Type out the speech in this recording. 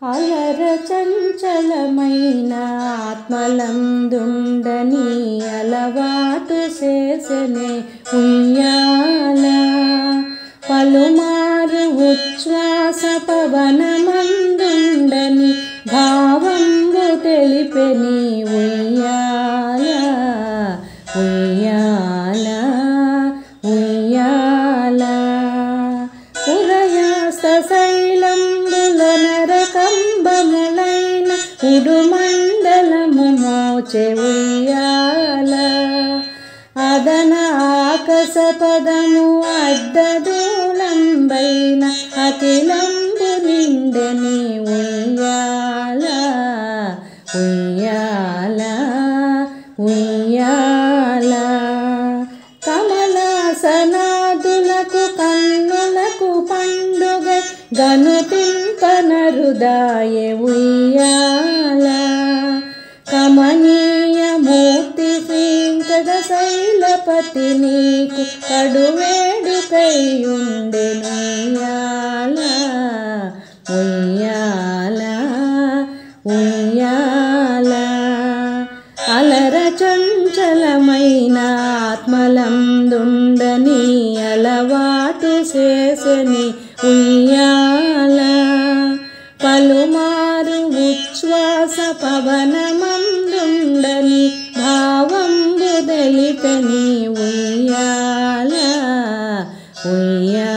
అలర చంచలమైన ఆత్మలందుండని అలవాటు చేసెనే ఉయ్యాల పలుమారు ఉచ్ఛ్వాస పవనమందుండని భావంబు తెలిపెని ఉయ్యాల ఉయ్యాల ఉయ్యాల ఉరయాస్త శైలంబుల నరకంబములైన ఉడుమండలము మోచె ఉయ్యాల అదన ఆకాశ పదము అడ్డదూలంబైన అఖిలంబు నిండెని ఉయ్యాల ఉయ్యాల ఉయ్యాల కమలాసనాదులకు కన్నులకు పండుగ గనుతింపనరుదాయె ఉయ్యాల కమనీయ మూర్తి శ్రీంకదశైలపతి నీకు కడువేడుకైయుండెను ఉయ్యాల ఉయ్యాల ఉయ్యాల అలర చంచలమైన ఆత్మలందుండని అలవాటు చేసెని ఉయ్యాల పలుమారు ఉచ్ఛ్వాస పవనమందుండని భావంబు తెలిపెని ఉయ్యాల ఉయ్యాల.